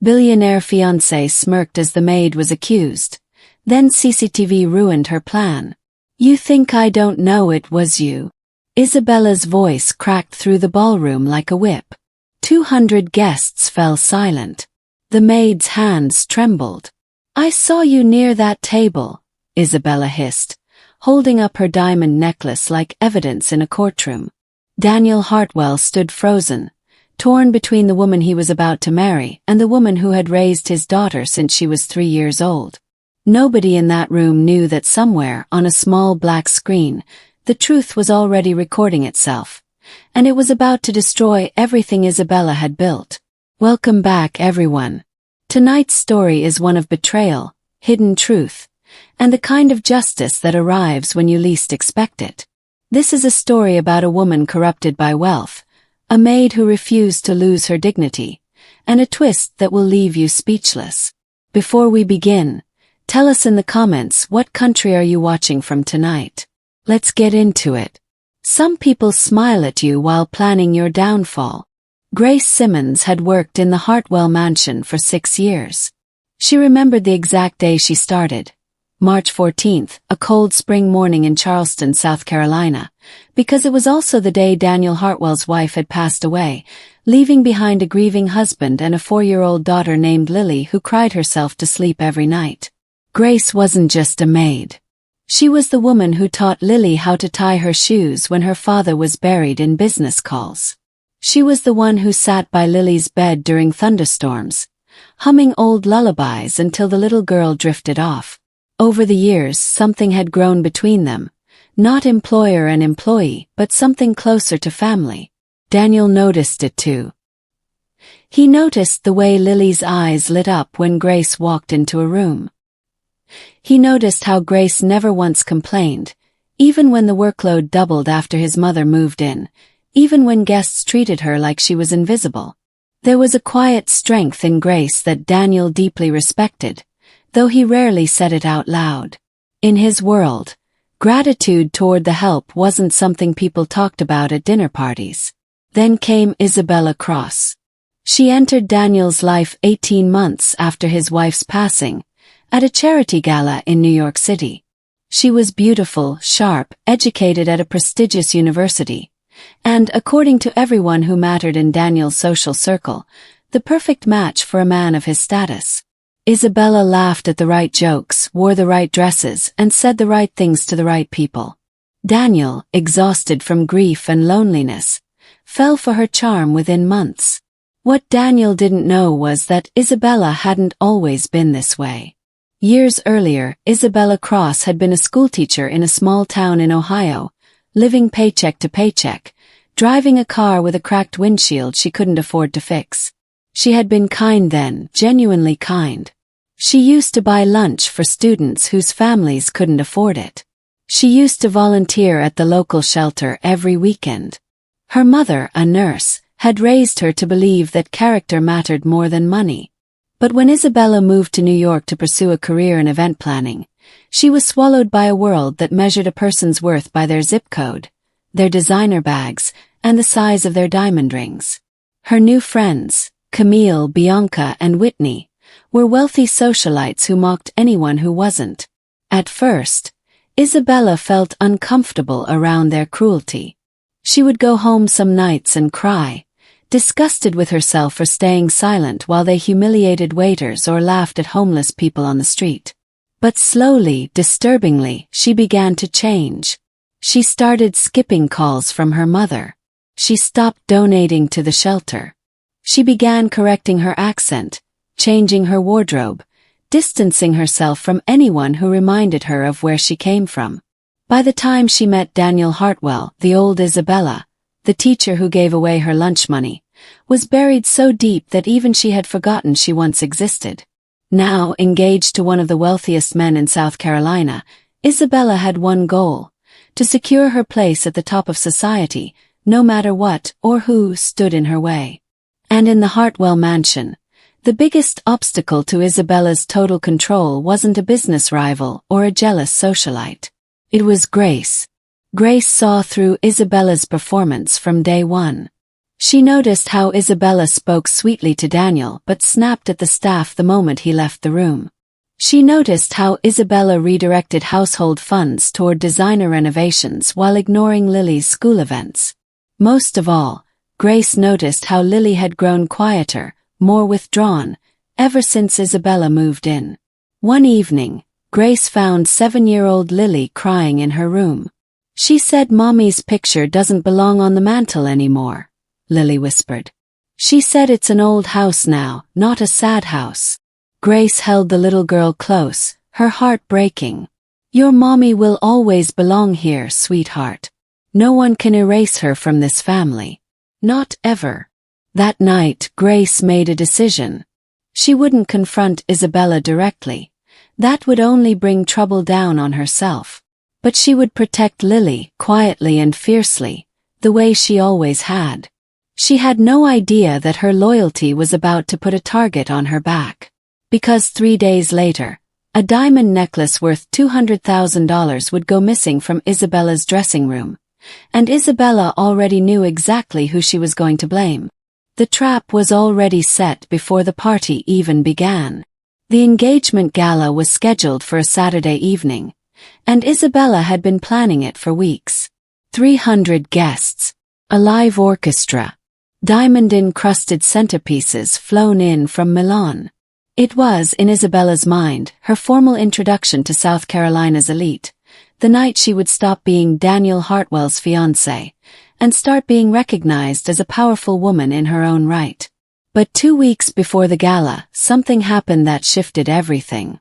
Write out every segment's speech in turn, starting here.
Billionaire Fiancée Smirked as the maid was accused. Then CCTV ruined her plan. You think I don't know it was you? Isabella's voice cracked through the ballroom like a whip. 200 guests fell silent. The maid's hands trembled. I saw you near that table, Isabella hissed, holding up her diamond necklace like evidence in a courtroom. Daniel Hartwell stood frozen, torn between the woman he was about to marry and the woman who had raised his daughter since she was 3 years old. Nobody in that room knew that somewhere on a small black screen, the truth was already recording itself, and it was about to destroy everything Isabella had built. Welcome back, everyone. Tonight's story is one of betrayal, hidden truth, and the kind of justice that arrives when you least expect it. This is a story about a woman corrupted by wealth, a maid who refused to lose her dignity, and a twist that will leave you speechless. Before we begin, tell us in the comments what country are you watching from tonight. Let's get into it. Some people smile at you while planning your downfall. Grace Simmons had worked in the Hartwell mansion for 6 years. She remembered the exact day she started, March 14th, a cold spring morning in Charleston, South Carolina, because it was also the day Daniel Hartwell's wife had passed away, leaving behind a grieving husband and a 4-year-old daughter named Lily who cried herself to sleep every night. Grace wasn't just a maid. She was the woman who taught Lily how to tie her shoes when her father was buried in business calls. She was the one who sat by Lily's bed during thunderstorms, humming old lullabies until the little girl drifted off. Over the years, something had grown between them, not employer and employee, but something closer to family. Daniel noticed it too. He noticed the way Lily's eyes lit up when Grace walked into a room. He noticed how Grace never once complained, even when the workload doubled after his mother moved in, even when guests treated her like she was invisible. There was a quiet strength in Grace that Daniel deeply respected, though he rarely said it out loud. In his world, gratitude toward the help wasn't something people talked about at dinner parties. Then came Isabella Cross. She entered Daniel's life 18 months after his wife's passing, at a charity gala in New York City. She was beautiful, sharp, educated at a prestigious university, and, according to everyone who mattered in Daniel's social circle, the perfect match for a man of his status. Isabella laughed at the right jokes, wore the right dresses, and said the right things to the right people. Daniel, exhausted from grief and loneliness, fell for her charm within months. What Daniel didn't know was that Isabella hadn't always been this way. Years earlier, Isabella Cross had been a schoolteacher in a small town in Ohio, living paycheck to paycheck, driving a car with a cracked windshield she couldn't afford to fix. She had been kind then, genuinely kind. She used to buy lunch for students whose families couldn't afford it. She used to volunteer at the local shelter every weekend. Her mother, a nurse, had raised her to believe that character mattered more than money. But when Isabella moved to New York to pursue a career in event planning, she was swallowed by a world that measured a person's worth by their zip code, their designer bags, and the size of their diamond rings. Her new friends, Camille, Bianca, and Whitney, were wealthy socialites who mocked anyone who wasn't. At first, Isabella felt uncomfortable around their cruelty. She would go home some nights and cry, disgusted with herself for staying silent while they humiliated waiters or laughed at homeless people on the street. But slowly, disturbingly, she began to change. She started skipping calls from her mother. She stopped donating to the shelter. She began correcting her accent, changing her wardrobe, distancing herself from anyone who reminded her of where she came from. By the time she met Daniel Hartwell, the old Isabella, the teacher who gave away her lunch money, was buried so deep that even she had forgotten she once existed. Now, engaged to one of the wealthiest men in South Carolina, Isabella had one goal: to secure her place at the top of society, no matter what or who stood in her way. And in the Hartwell mansion, the biggest obstacle to Isabella's total control wasn't a business rival or a jealous socialite. It was Grace. Grace saw through Isabella's performance from day one. She noticed how Isabella spoke sweetly to Daniel but snapped at the staff the moment he left the room. She noticed how Isabella redirected household funds toward designer renovations while ignoring Lily's school events. Most of all, Grace noticed how Lily had grown quieter, more withdrawn, ever since Isabella moved in. One evening, Grace found 7-year-old Lily crying in her room. "She said Mommy's picture doesn't belong on the mantel anymore," Lily whispered. "She said it's an old house now, not a sad house." Grace held the little girl close, her heart breaking. "Your mommy will always belong here, sweetheart. No one can erase her from this family. Not ever." That night, Grace made a decision. She wouldn't confront Isabella directly. That would only bring trouble down on herself. But she would protect Lily, quietly and fiercely, the way she always had. She had no idea that her loyalty was about to put a target on her back. Because 3 days later, a diamond necklace worth $200,000 would go missing from Isabella's dressing room. And Isabella already knew exactly who she was going to blame. The trap was already set before the party even began. The engagement gala was scheduled for a Saturday evening, and Isabella had been planning it for weeks. 300 guests, a live orchestra, diamond-encrusted centerpieces flown in from Milan. It was, in Isabella's mind, her formal introduction to South Carolina's elite, the night she would stop being Daniel Hartwell's fiancée and start being recognized as a powerful woman in her own right. But 2 weeks before the gala, something happened that shifted everything.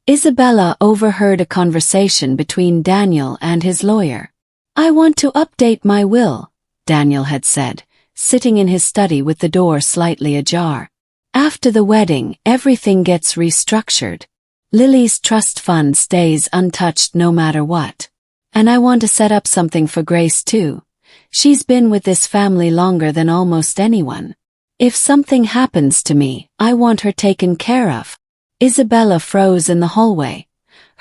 Isabella overheard a conversation between Daniel and his lawyer. "I want to update my will," Daniel had said, sitting in his study with the door slightly ajar. "After the wedding, everything gets restructured. Lily's trust fund stays untouched no matter what. And I want to set up something for Grace too. She's been with this family longer than almost anyone. If something happens to me, I want her taken care of." Isabella froze in the hallway,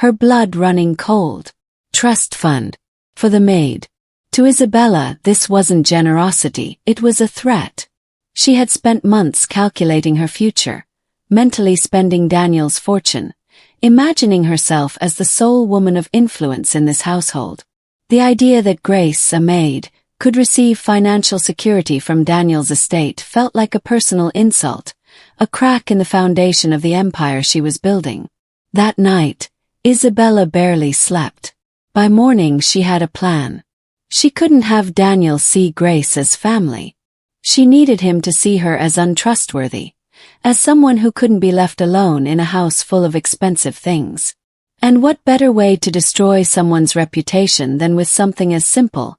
her blood running cold. Trust fund. For the maid. To Isabella, this wasn't generosity, it was a threat. She had spent months calculating her future, mentally spending Daniel's fortune, imagining herself as the sole woman of influence in this household. The idea that Grace, a maid, could receive financial security from Daniel's estate felt like a personal insult, a crack in the foundation of the empire she was building. That night, Isabella barely slept. By morning she had a plan. She couldn't have Daniel see Grace as family. She needed him to see her as untrustworthy, as someone who couldn't be left alone in a house full of expensive things. And what better way to destroy someone's reputation than with something as simple,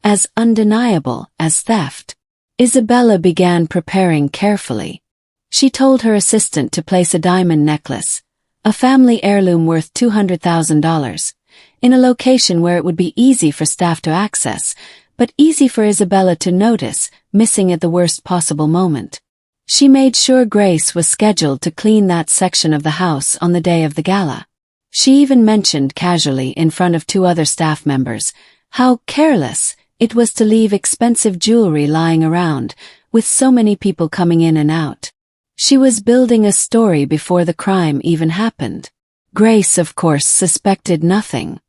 as undeniable as theft? Isabella began preparing carefully. She told her assistant to place a diamond necklace, a family heirloom worth $200,000, in a location where it would be easy for staff to access, but easy for Isabella to notice, missing at the worst possible moment. She made sure Grace was scheduled to clean that section of the house on the day of the gala. She even mentioned casually in front of 2 other staff members how careless it was to leave expensive jewelry lying around, with so many people coming in and out. She was building a story before the crime even happened. Grace, of course, suspected nothing.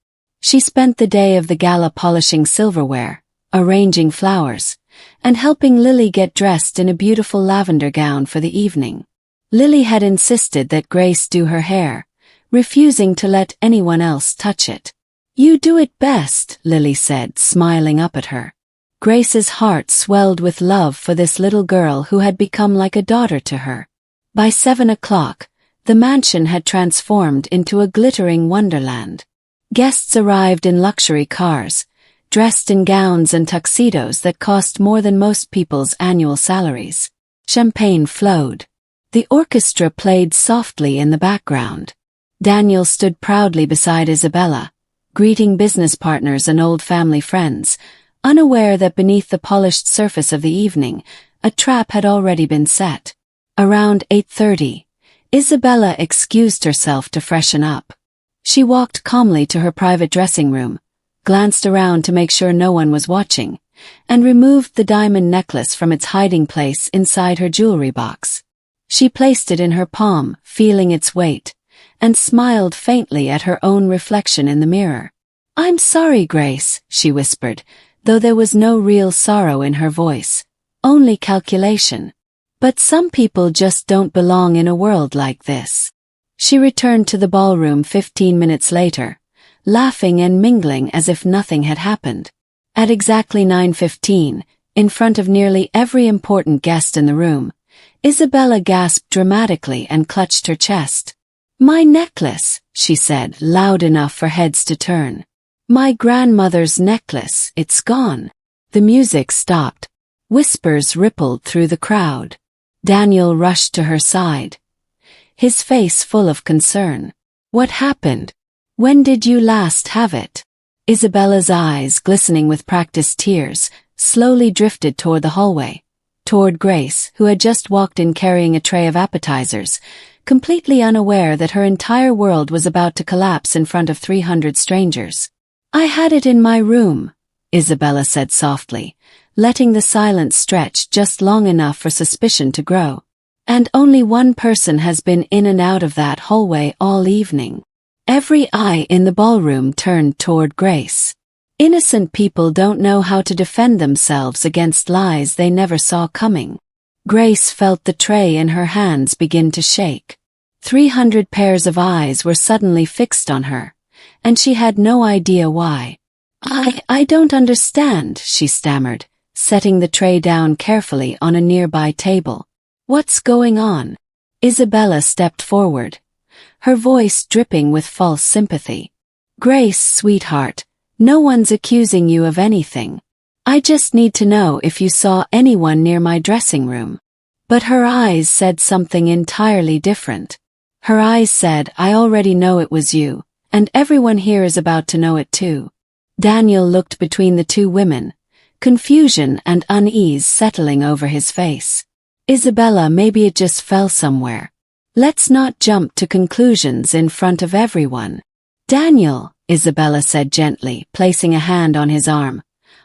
She spent the day of the gala polishing silverware, arranging flowers, and helping Lily get dressed in a beautiful lavender gown for the evening. Lily had insisted that Grace do her hair, refusing to let anyone else touch it. "You do it best," Lily said, smiling up at her. Grace's heart swelled with love for this little girl who had become like a daughter to her. By 7 o'clock, the mansion had transformed into a glittering wonderland. Guests arrived in luxury cars, dressed in gowns and tuxedos that cost more than most people's annual salaries. Champagne flowed. The orchestra played softly in the background. Daniel stood proudly beside Isabella, greeting business partners and old family friends, unaware that beneath the polished surface of the evening, a trap had already been set. Around 8:30, Isabella excused herself to freshen up. She walked calmly to her private dressing room, glanced around to make sure no one was watching, and removed the diamond necklace from its hiding place inside her jewelry box. She placed it in her palm, feeling its weight, and smiled faintly at her own reflection in the mirror. "I'm sorry, Grace," she whispered, though there was no real sorrow in her voice, only calculation. "But some people just don't belong in a world like this." She returned to the ballroom 15 minutes later, laughing and mingling as if nothing had happened. At exactly 9:15, in front of nearly every important guest in the room, Isabella gasped dramatically and clutched her chest. "My necklace," she said, loud enough for heads to turn. "My grandmother's necklace, it's gone." The music stopped. Whispers rippled through the crowd. Daniel rushed to her side, his face full of concern. "What happened? When did you last have it?" Isabella's eyes, glistening with practiced tears, slowly drifted toward the hallway, toward Grace, who had just walked in carrying a tray of appetizers, completely unaware that her entire world was about to collapse in front of 300 strangers. "I had it in my room," Isabella said softly, letting the silence stretch just long enough for suspicion to grow. "And only one person has been in and out of that hallway all evening." Every eye in the ballroom turned toward Grace. Innocent people don't know how to defend themselves against lies they never saw coming. Grace felt the tray in her hands begin to shake. 300 pairs of eyes were suddenly fixed on her, and she had no idea why. I don't understand," she stammered, setting the tray down carefully on a nearby table. "What's going on?" Isabella stepped forward, her voice dripping with false sympathy. "Grace, sweetheart, no one's accusing you of anything. I just need to know if you saw anyone near my dressing room." But her eyes said something entirely different. Her eyes said, "I already know it was you, and everyone here is about to know it too." Daniel looked between the two women, confusion and unease settling over his face. "Isabella, maybe it just fell somewhere. Let's not jump to conclusions in front of everyone." "Daniel," Isabella said gently, placing a hand on his arm,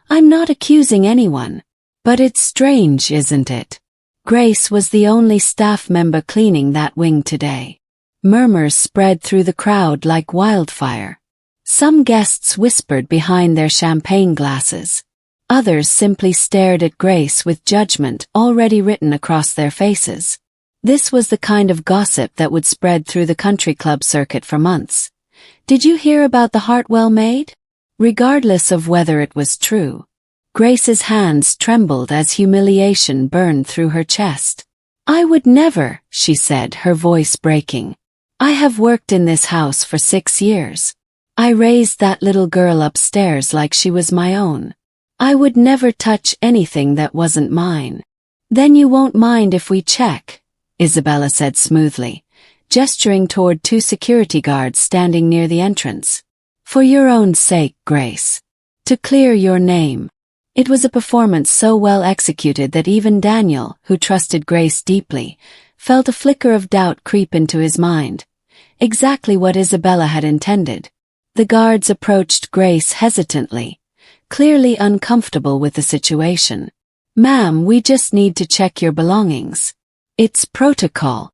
"I'm not accusing anyone. But it's strange, isn't it? Grace was the only staff member cleaning that wing today." Murmurs spread through the crowd like wildfire. Some guests whispered behind their champagne glasses. Others simply stared at Grace with judgment already written across their faces. This was the kind of gossip that would spread through the country club circuit for months. "Did you hear about the Hartwell maid?" Regardless of whether it was true, Grace's hands trembled as humiliation burned through her chest. "I would never," she said, her voice breaking. "I have worked in this house for 6 years. I raised that little girl upstairs like she was my own. I would never touch anything that wasn't mine." "Then you won't mind if we check," Isabella said smoothly, gesturing toward 2 security guards standing near the entrance. "For your own sake, Grace. To clear your name." It was a performance so well executed that even Daniel, who trusted Grace deeply, felt a flicker of doubt creep into his mind. Exactly what Isabella had intended. The guards approached Grace hesitantly, clearly uncomfortable with the situation. "Ma'am, we just need to check your belongings. It's protocol."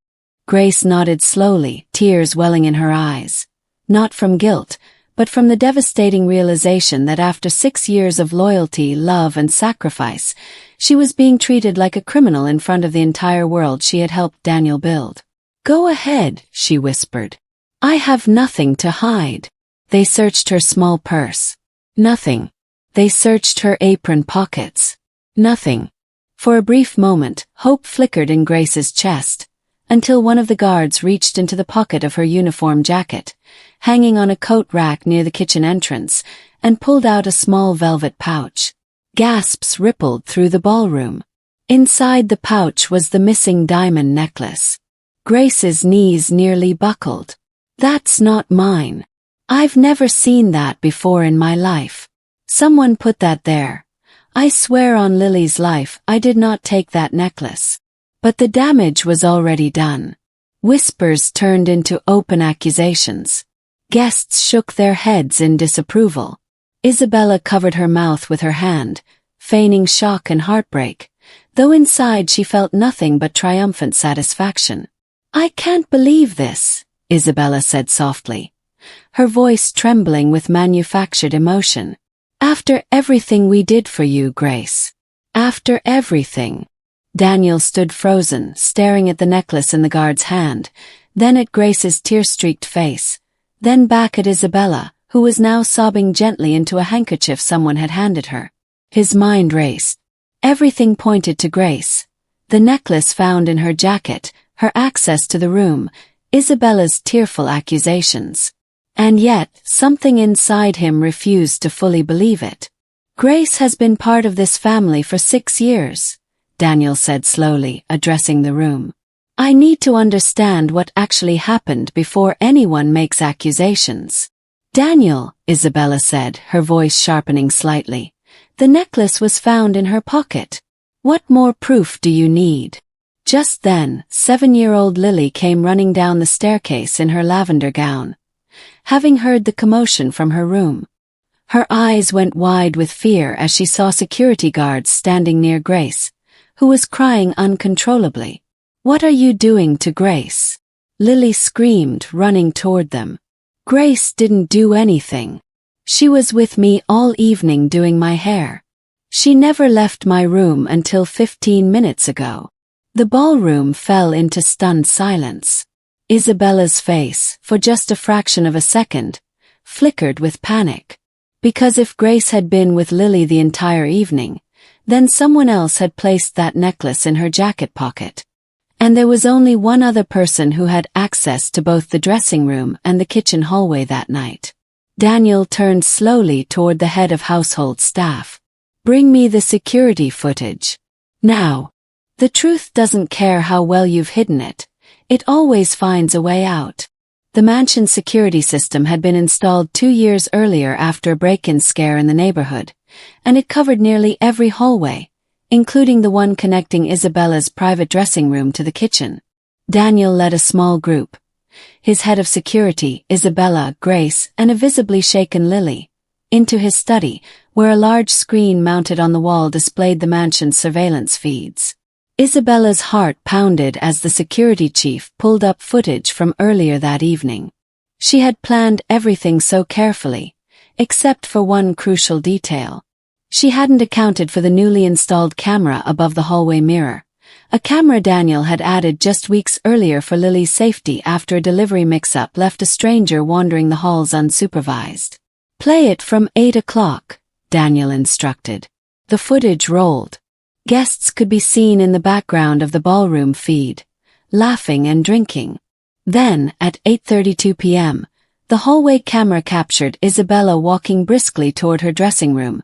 Grace nodded slowly, tears welling in her eyes. Not from guilt, but from the devastating realization that after 6 years of loyalty, love, and sacrifice, she was being treated like a criminal in front of the entire world she had helped Daniel build. "Go ahead," she whispered. "I have nothing to hide." They searched her small purse. Nothing. They searched her apron pockets. Nothing. For a brief moment, hope flickered in Grace's chest, until one of the guards reached into the pocket of her uniform jacket, hanging on a coat rack near the kitchen entrance, and pulled out a small velvet pouch. Gasps rippled through the ballroom. Inside the pouch was the missing diamond necklace. Grace's knees nearly buckled. "That's not mine. I've never seen that before in my life. Someone put that there. I swear on Lily's life I did not take that necklace." But the damage was already done. Whispers turned into open accusations. Guests shook their heads in disapproval. Isabella covered her mouth with her hand, feigning shock and heartbreak, though inside she felt nothing but triumphant satisfaction. "I can't believe this," Isabella said softly, her voice trembling with manufactured emotion. "After everything we did for you, Grace. After everything." Daniel stood frozen, staring at the necklace in the guard's hand, then at Grace's tear-streaked face, then back at Isabella, who was now sobbing gently into a handkerchief someone had handed her. His mind raced. Everything pointed to Grace. The necklace found in her jacket, her access to the room, Isabella's tearful accusations. And yet, something inside him refused to fully believe it. "Grace has been part of this family for 6 years," Daniel said slowly, addressing the room. "I need to understand what actually happened before anyone makes accusations." "Daniel," Isabella said, her voice sharpening slightly, "the necklace was found in her pocket. What more proof do you need?" Just then, 7-year-old Lily came running down the staircase in her lavender gown, having heard the commotion from her room. Her eyes went wide with fear as she saw security guards standing near Grace, who was crying uncontrollably. "What are you doing to Grace?" Lily screamed, running toward them. "Grace didn't do anything. She was with me all evening doing my hair. She never left my room until 15 minutes ago." The ballroom fell into stunned silence. Isabella's face, for just a fraction of a second, flickered with panic. Because if Grace had been with Lily the entire evening, then someone else had placed that necklace in her jacket pocket. And there was only one other person who had access to both the dressing room and the kitchen hallway that night. Daniel turned slowly toward the head of household staff. "Bring me the security footage. Now. The truth doesn't care how well you've hidden it. It always finds a way out." The mansion's security system had been installed 2 years earlier after a break-in scare in the neighborhood, and it covered nearly every hallway, including the one connecting Isabella's private dressing room to the kitchen. Daniel led a small group. His head of security, Isabella, Grace, and a visibly shaken Lily, into his study, where a large screen mounted on the wall displayed the mansion's surveillance feeds. Isabella's heart pounded as the security chief pulled up footage from earlier that evening. She had planned everything so carefully, except for one crucial detail. She hadn't accounted for the newly installed camera above the hallway mirror, a camera Daniel had added just weeks earlier for Lily's safety after a delivery mix-up left a stranger wandering the halls unsupervised. "Play it from 8 o'clock, Daniel instructed. The footage rolled. Guests could be seen in the background of the ballroom feed, laughing and drinking. Then, at 8:32 p.m., the hallway camera captured Isabella walking briskly toward her dressing room,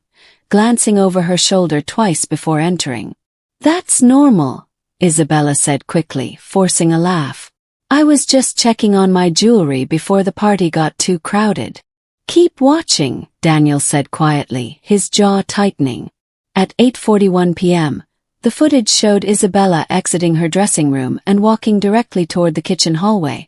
glancing over her shoulder twice before entering. "That's normal," Isabella said quickly, forcing a laugh. "I was just checking on my jewelry before the party got too crowded." "Keep watching," Daniel said quietly, his jaw tightening. At 8:41 p.m., the footage showed Isabella exiting her dressing room and walking directly toward the kitchen hallway,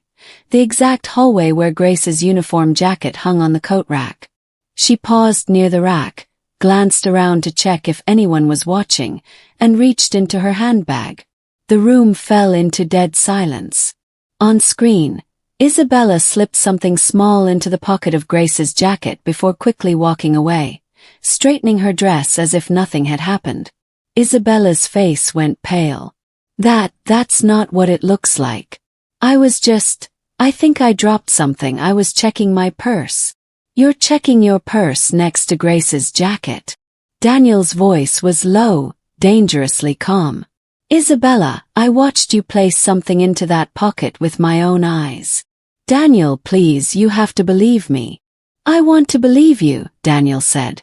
the exact hallway where Grace's uniform jacket hung on the coat rack. She paused near the rack, glanced around to check if anyone was watching, and reached into her handbag. The room fell into dead silence. On screen, Isabella slipped something small into the pocket of Grace's jacket before quickly walking away, straightening her dress as if nothing had happened. Isabella's face went pale. That's not what it looks like. I think I dropped something. I was checking my purse." "You're checking your purse next to Grace's jacket." Daniel's voice was low, dangerously calm. "Isabella, I watched you place something into that pocket with my own eyes." "Daniel, please, you have to believe me." "I want to believe you," Daniel said,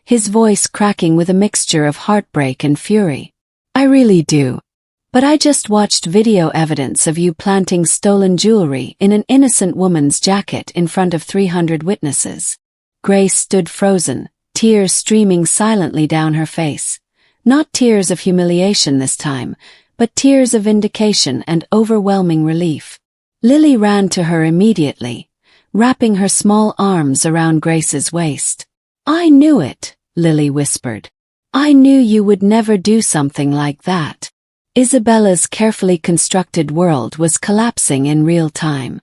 his voice cracking with a mixture of heartbreak and fury. "I really do. But I just watched video evidence of you planting stolen jewelry in an innocent woman's jacket in front of 300 witnesses." Grace stood frozen, tears streaming silently down her face. Not tears of humiliation this time, but tears of vindication and overwhelming relief. Lily ran to her immediately, wrapping her small arms around Grace's waist. "I knew it," Lily whispered. I knew you would never do something like that. Isabella's carefully constructed world was collapsing in real time.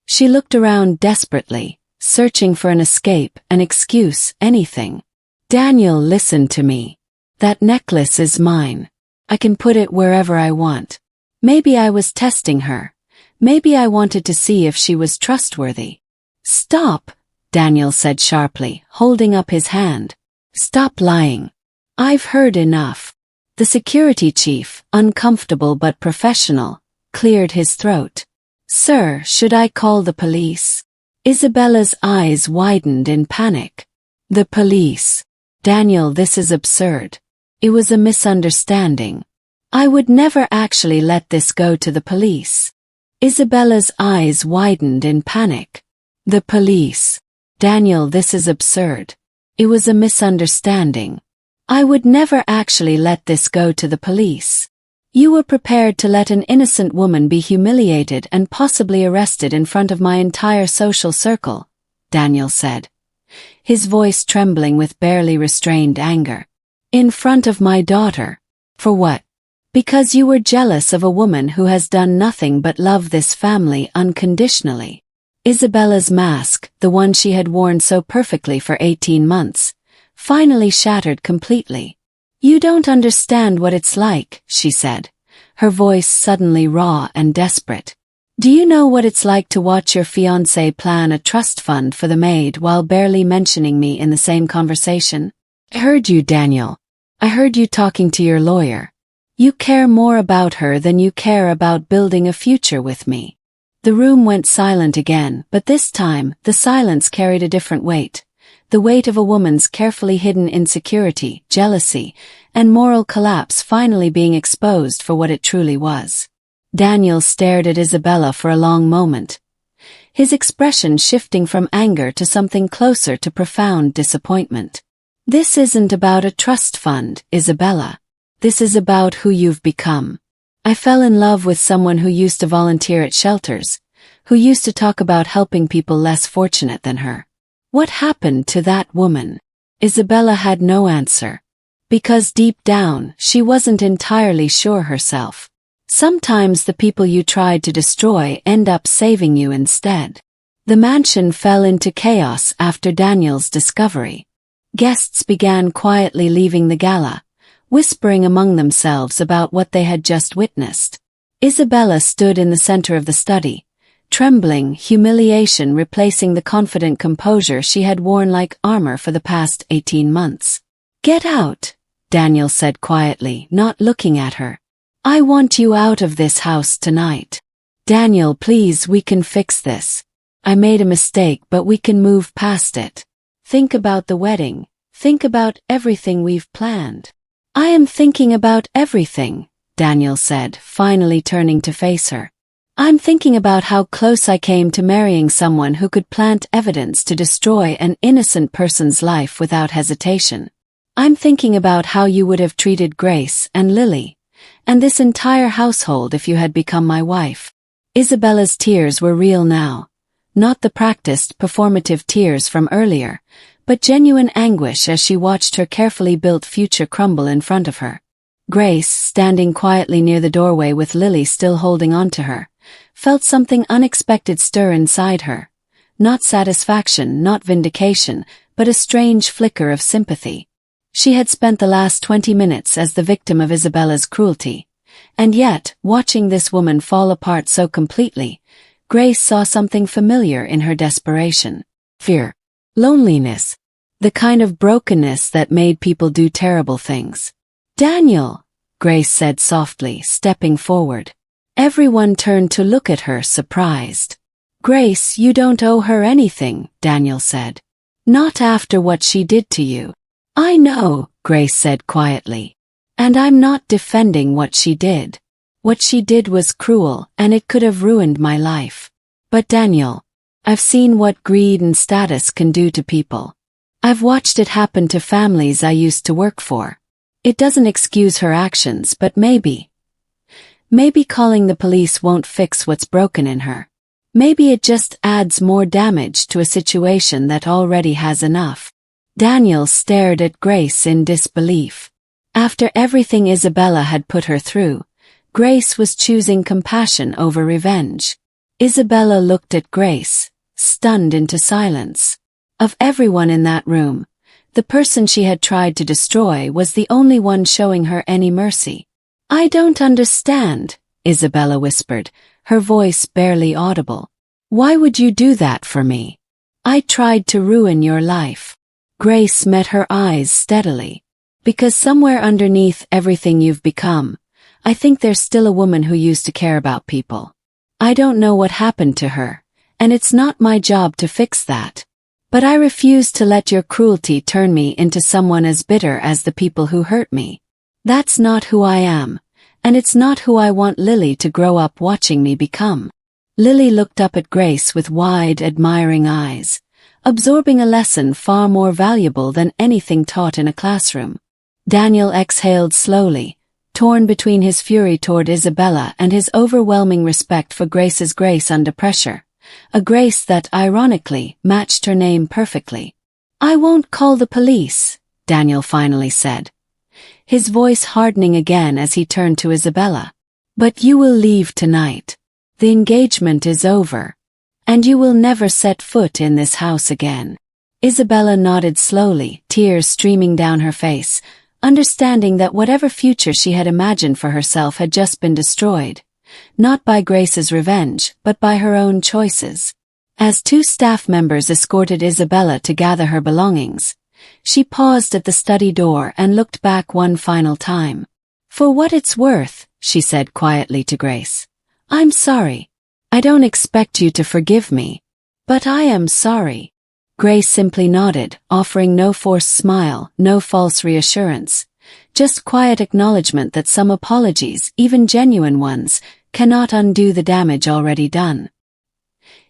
She looked around desperately, searching for an escape, an excuse, anything. Daniel, listen to me. That necklace is mine. I can put it wherever I want. Maybe I was testing her. Maybe I wanted to see if she was trustworthy. Stop, Daniel said sharply, holding up his hand. Stop lying. I've heard enough. The security chief, uncomfortable but professional, cleared his throat. Sir, should I call the police? Isabella's eyes widened in panic. The police. Daniel, this is absurd. It was a misunderstanding. I would never actually let this go to the police. Isabella's eyes widened in panic. The police. Daniel, this is absurd. It was a misunderstanding. I would never actually let this go to the police. You were prepared to let an innocent woman be humiliated and possibly arrested in front of my entire social circle, Daniel said, his voice trembling with barely restrained anger. In front of my daughter. For what? Because you were jealous of a woman who has done nothing but love this family unconditionally. Isabella's mask, the one she had worn so perfectly for 18 months, finally shattered completely. You don't understand what it's like, she said, her voice suddenly raw and desperate. Do you know what it's like to watch your fiancé plan a trust fund for the maid while barely mentioning me in the same conversation? I heard you, Daniel. I heard you talking to your lawyer. You care more about her than you care about building a future with me. The room went silent again, but this time, the silence carried a different weight. The weight of a woman's carefully hidden insecurity, jealousy, and moral collapse finally being exposed for what it truly was. Daniel stared at Isabella for a long moment, his expression shifting from anger to something closer to profound disappointment. This isn't about a trust fund, Isabella. This is about who you've become. I fell in love with someone who used to volunteer at shelters, who used to talk about helping people less fortunate than her. What happened to that woman? Isabella had no answer. Because deep down, she wasn't entirely sure herself. Sometimes the people you tried to destroy end up saving you instead. The mansion fell into chaos after Daniel's discovery. Guests began quietly leaving the gala, whispering among themselves about what they had just witnessed. Isabella stood in the center of the study, trembling, humiliation replacing the confident composure she had worn like armor for the past 18 months. Get out, Daniel said quietly, not looking at her. I want you out of this house tonight. Daniel, please, we can fix this. I made a mistake, but we can move past it. Think about the wedding. Think about everything we've planned. I am thinking about everything, Daniel said, finally turning to face her. I'm thinking about how close I came to marrying someone who could plant evidence to destroy an innocent person's life without hesitation. I'm thinking about how you would have treated Grace and Lily, and this entire household if you had become my wife. Isabella's tears were real now. Not the practiced, performative tears from earlier, but genuine anguish as she watched her carefully built future crumble in front of her. Grace, standing quietly near the doorway with Lily still holding on to her, felt something unexpected stir inside her. Not satisfaction, not vindication, but a strange flicker of sympathy. She had spent the last 20 minutes as the victim of Isabella's cruelty, and yet, watching this woman fall apart so completely, Grace saw something familiar in her desperation. Fear. Loneliness. The kind of brokenness that made people do terrible things. Daniel, Grace said softly, stepping forward. Everyone turned to look at her, surprised. Grace, you don't owe her anything, Daniel said. Not after what she did to you. I know, Grace said quietly. And I'm not defending what she did. What she did was cruel, and it could have ruined my life. But Daniel, I've seen what greed and status can do to people. I've watched it happen to families I used to work for. It doesn't excuse her actions, but maybe calling the police won't fix what's broken in her. Maybe it just adds more damage to a situation that already has enough. Daniel stared at Grace in disbelief. After everything Isabella had put her through, Grace was choosing compassion over revenge. Isabella looked at Grace, stunned into silence. Of everyone in that room, the person she had tried to destroy was the only one showing her any mercy. "I don't understand," Isabella whispered, her voice barely audible. "Why would you do that for me? I tried to ruin your life." Grace met her eyes steadily. "Because somewhere underneath everything you've become, I think there's still a woman who used to care about people. I don't know what happened to her, and it's not my job to fix that. But I refuse to let your cruelty turn me into someone as bitter as the people who hurt me. That's not who I am, and it's not who I want Lily to grow up watching me become." Lily looked up at Grace with wide, admiring eyes, absorbing a lesson far more valuable than anything taught in a classroom. Daniel exhaled slowly, torn between his fury toward Isabella and his overwhelming respect for Grace's grace under pressure. A grace that, ironically, matched her name perfectly. "I won't call the police," Daniel finally said, his voice hardening again as he turned to Isabella. "But you will leave tonight. The engagement is over. And you will never set foot in this house again." Isabella nodded slowly, tears streaming down her face, understanding that whatever future she had imagined for herself had just been destroyed. Not by Grace's revenge, but by her own choices. As two staff members escorted Isabella to gather her belongings, she paused at the study door and looked back one final time. "For what it's worth," she said quietly to Grace, "I'm sorry. I don't expect you to forgive me, but I am sorry." Grace simply nodded, offering no forced smile, no false reassurance, just quiet acknowledgement that some apologies, even genuine ones, cannot undo the damage already done.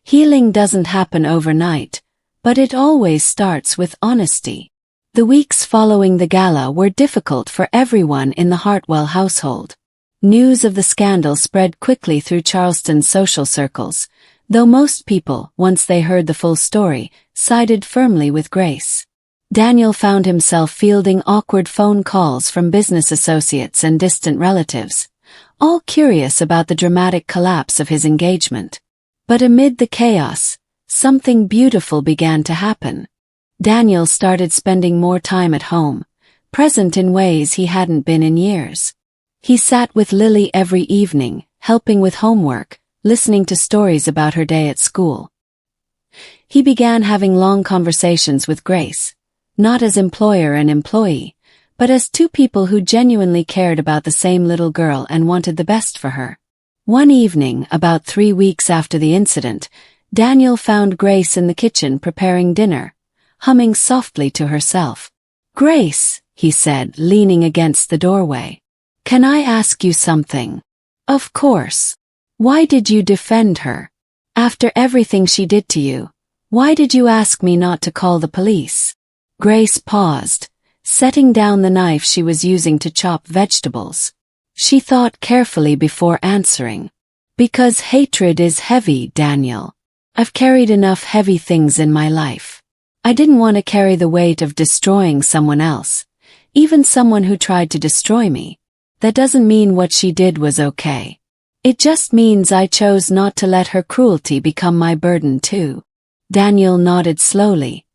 Healing doesn't happen overnight, but it always starts with honesty. The weeks following the gala were difficult for everyone in the Hartwell household. News of the scandal spread quickly through Charleston's social circles, though most people, once they heard the full story, sided firmly with Grace. Daniel found himself fielding awkward phone calls from business associates and distant relatives, all curious about the dramatic collapse of his engagement. But amid the chaos, something beautiful began to happen. Daniel started spending more time at home, present in ways he hadn't been in years. He sat with Lily every evening, helping with homework, listening to stories about her day at school. He began having long conversations with Grace, not as employer and employee, but as two people who genuinely cared about the same little girl and wanted the best for her. One evening, about 3 weeks after the incident, Daniel found Grace in the kitchen preparing dinner, humming softly to herself. "Grace," he said, leaning against the doorway, "can I ask you something?" "Of course. Why did you defend her? After everything she did to you, why did you ask me not to call the police?" Grace paused, setting down the knife she was using to chop vegetables. She thought carefully before answering. "Because hatred is heavy, Daniel. I've carried enough heavy things in my life. I didn't want to carry the weight of destroying someone else, even someone who tried to destroy me. That doesn't mean what she did was okay. It just means I chose not to let her cruelty become my burden too." Daniel nodded slowly,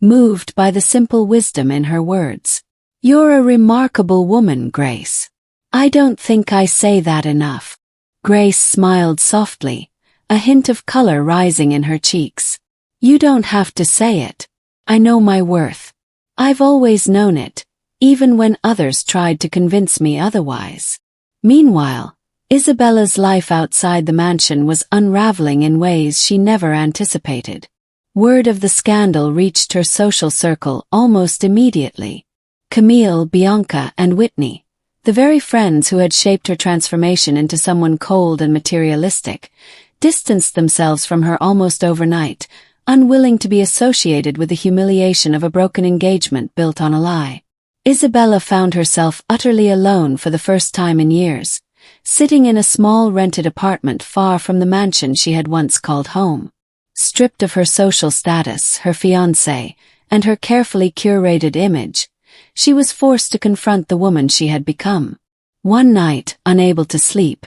moved by the simple wisdom in her words. "You're a remarkable woman, Grace. I don't think I say that enough." Grace smiled softly, a hint of color rising in her cheeks. "You don't have to say it. I know my worth. I've always known it, even when others tried to convince me otherwise." Meanwhile, Isabella's life outside the mansion was unraveling in ways she never anticipated. Word of the scandal reached her social circle almost immediately. Camille, Bianca, and Whitney, the very friends who had shaped her transformation into someone cold and materialistic, distanced themselves from her almost overnight, unwilling to be associated with the humiliation of a broken engagement built on a lie. Isabella found herself utterly alone for the first time in years, sitting in a small rented apartment far from the mansion she had once called home. Stripped of her social status, her fiancé, and her carefully curated image, she was forced to confront the woman she had become. One night, unable to sleep,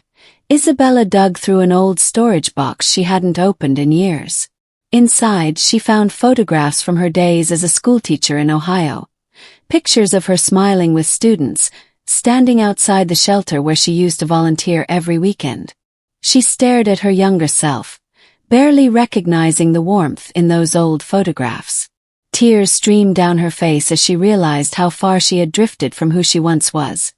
Isabella dug through an old storage box she hadn't opened in years. Inside, she found photographs from her days as a schoolteacher in Ohio. Pictures of her smiling with students, standing outside the shelter where she used to volunteer every weekend. She stared at her younger self, barely recognizing the warmth in those old photographs. Tears streamed down her face as she realized how far she had drifted from who she once was,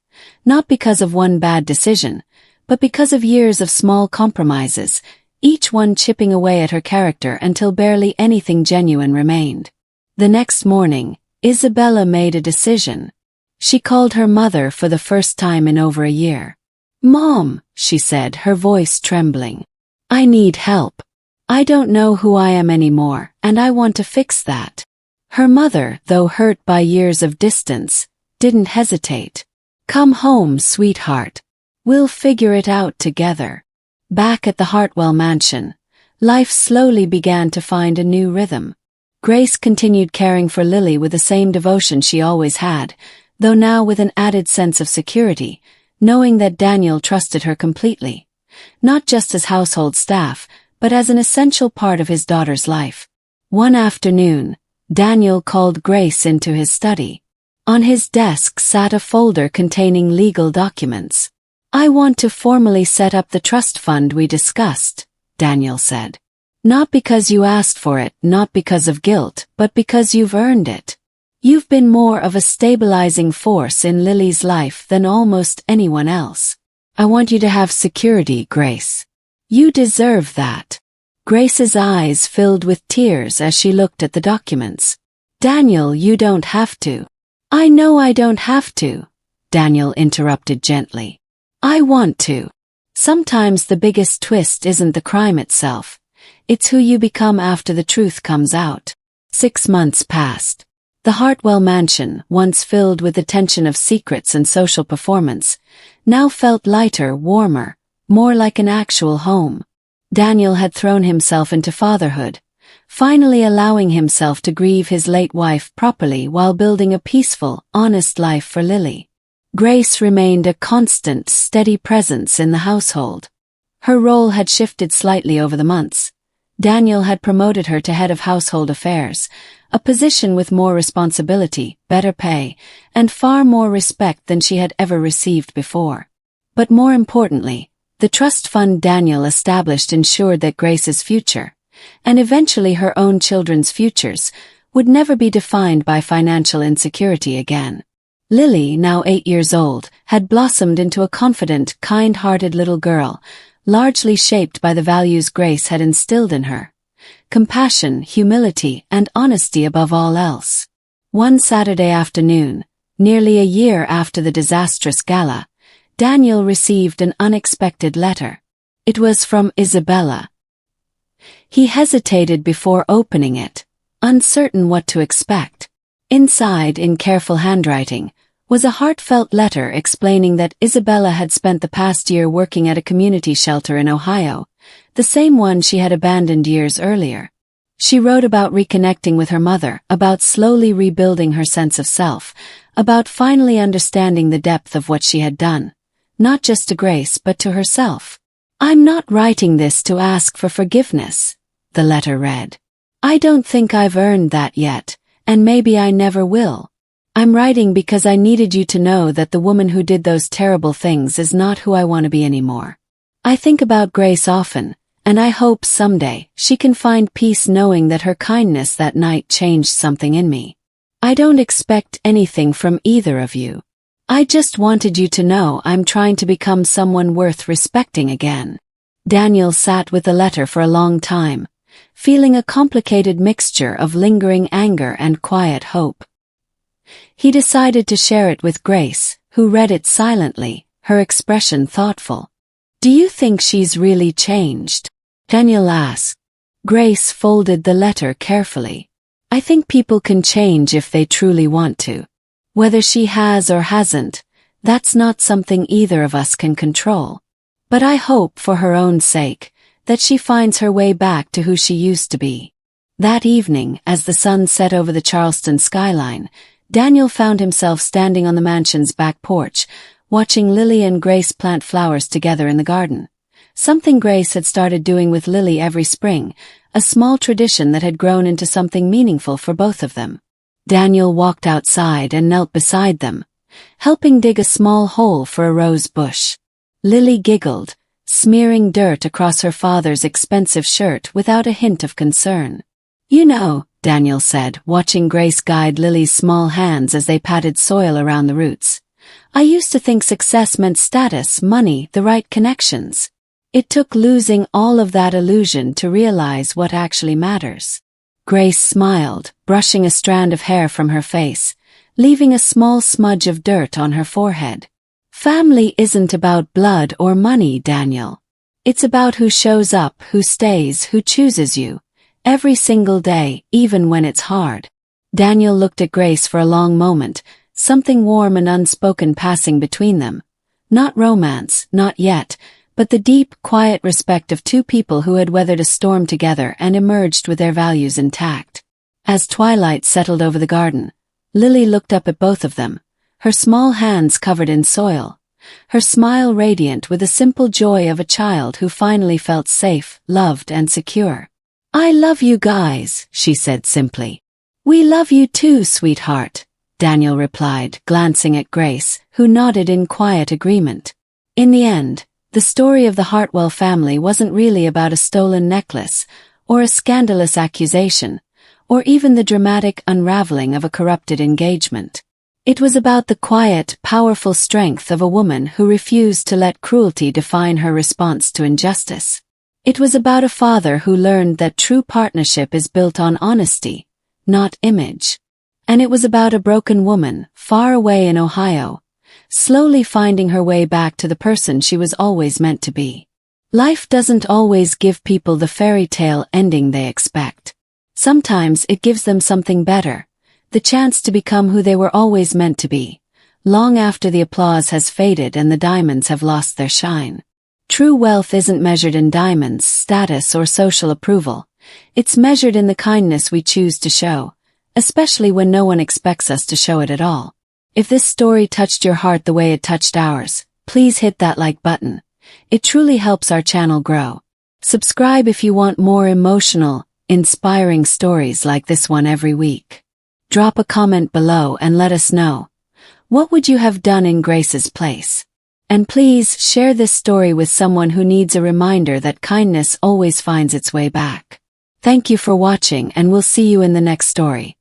not because of one bad decision, but because of years of small compromises, each one chipping away at her character until barely anything genuine remained. The next morning, Isabella made a decision. She called her mother for the first time in over a year. "Mom," she said, her voice trembling. "I need help. I don't know who I am anymore, and I want to fix that." Her mother, though hurt by years of distance, didn't hesitate. "Come home, sweetheart. We'll figure it out together." Back at the Hartwell mansion, life slowly began to find a new rhythm. Grace continued caring for Lily with the same devotion she always had, though now with an added sense of security, knowing that Daniel trusted her completely, not just as household staff, but as an essential part of his daughter's life. One afternoon, Daniel called Grace into his study. On his desk sat a folder containing legal documents. "I want to formally set up the trust fund we discussed," Daniel said. "Not because you asked for it, not because of guilt, but because you've earned it. You've been more of a stabilizing force in Lily's life than almost anyone else. I want you to have security, Grace. You deserve that." Grace's eyes filled with tears as she looked at the documents. "Daniel, you don't have to." "I know I don't have to," Daniel interrupted gently. "I want to. Sometimes the biggest twist isn't the crime itself. It's who you become after the truth comes out." 6 months passed. The Hartwell mansion, once filled with the tension of secrets and social performance, now felt lighter, warmer, more like an actual home. Daniel had thrown himself into fatherhood, finally allowing himself to grieve his late wife properly while building a peaceful, honest life for Lily. Grace remained a constant, steady presence in the household. Her role had shifted slightly over the months. Daniel had promoted her to head of household affairs, a position with more responsibility, better pay, and far more respect than she had ever received before. But more importantly, the trust fund Daniel established ensured that Grace's future, and eventually her own children's futures, would never be defined by financial insecurity again. Lily, now 8 years old, had blossomed into a confident, kind-hearted little girl, largely shaped by the values Grace had instilled in her: compassion, humility, and honesty above all else. One Saturday afternoon, nearly a year after the disastrous gala, Daniel received an unexpected letter. It was from Isabella. He hesitated before opening it, uncertain what to expect. Inside, in careful handwriting, was a heartfelt letter explaining that Isabella had spent the past year working at a community shelter in Ohio, the same one she had abandoned years earlier. She wrote about reconnecting with her mother, about slowly rebuilding her sense of self, about finally understanding the depth of what she had done, not just to Grace but to herself. "I'm not writing this to ask for forgiveness," the letter read. "I don't think I've earned that yet, and maybe I never will. I'm writing because I needed you to know that the woman who did those terrible things is not who I want to be anymore. I think about Grace often, and I hope someday she can find peace knowing that her kindness that night changed something in me. I don't expect anything from either of you. I just wanted you to know I'm trying to become someone worth respecting again." Daniel sat with the letter for a long time, feeling a complicated mixture of lingering anger and quiet hope. He decided to share it with Grace, who read it silently, her expression thoughtful. "Do you think she's really changed?" Daniel asked. Grace folded the letter carefully. "I think people can change if they truly want to. Whether she has or hasn't, that's not something either of us can control. But I hope, for her own sake, that she finds her way back to who she used to be." That evening, as the sun set over the Charleston skyline, Daniel found himself standing on the mansion's back porch, watching Lily and Grace plant flowers together in the garden. Something Grace had started doing with Lily every spring, a small tradition that had grown into something meaningful for both of them. Daniel walked outside and knelt beside them, helping dig a small hole for a rose bush. Lily giggled, smearing dirt across her father's expensive shirt without a hint of concern. "You know," Daniel said, watching Grace guide Lily's small hands as they patted soil around the roots, "I used to think success meant status, money, the right connections. It took losing all of that illusion to realize what actually matters." Grace smiled, brushing a strand of hair from her face, leaving a small smudge of dirt on her forehead. "Family isn't about blood or money, Daniel. It's about who shows up, who stays, who chooses you, every single day, even when it's hard." Daniel looked at Grace for a long moment, something warm and unspoken passing between them. Not romance, not yet, but the deep, quiet respect of two people who had weathered a storm together and emerged with their values intact. As twilight settled over the garden, Lily looked up at both of them, her small hands covered in soil, her smile radiant with the simple joy of a child who finally felt safe, loved, and secure. "I love you guys," she said simply. "We love you too, sweetheart," Daniel replied, glancing at Grace, who nodded in quiet agreement. In the end, the story of the Hartwell family wasn't really about a stolen necklace, or a scandalous accusation, or even the dramatic unraveling of a corrupted engagement. It was about the quiet, powerful strength of a woman who refused to let cruelty define her response to injustice. It was about a father who learned that true partnership is built on honesty, not image. And it was about a broken woman, far away in Ohio, slowly finding her way back to the person she was always meant to be. Life doesn't always give people the fairy tale ending they expect. Sometimes it gives them something better, the chance to become who they were always meant to be, long after the applause has faded and the diamonds have lost their shine. True wealth isn't measured in diamonds, status, or social approval. It's measured in the kindness we choose to show, especially when no one expects us to show it at all. If this story touched your heart the way it touched ours, please hit that like button. It truly helps our channel grow. Subscribe if you want more emotional, inspiring stories like this one every week. Drop a comment below and let us know. What would you have done in Grace's place? And please share this story with someone who needs a reminder that kindness always finds its way back. Thank you for watching, and we'll see you in the next story.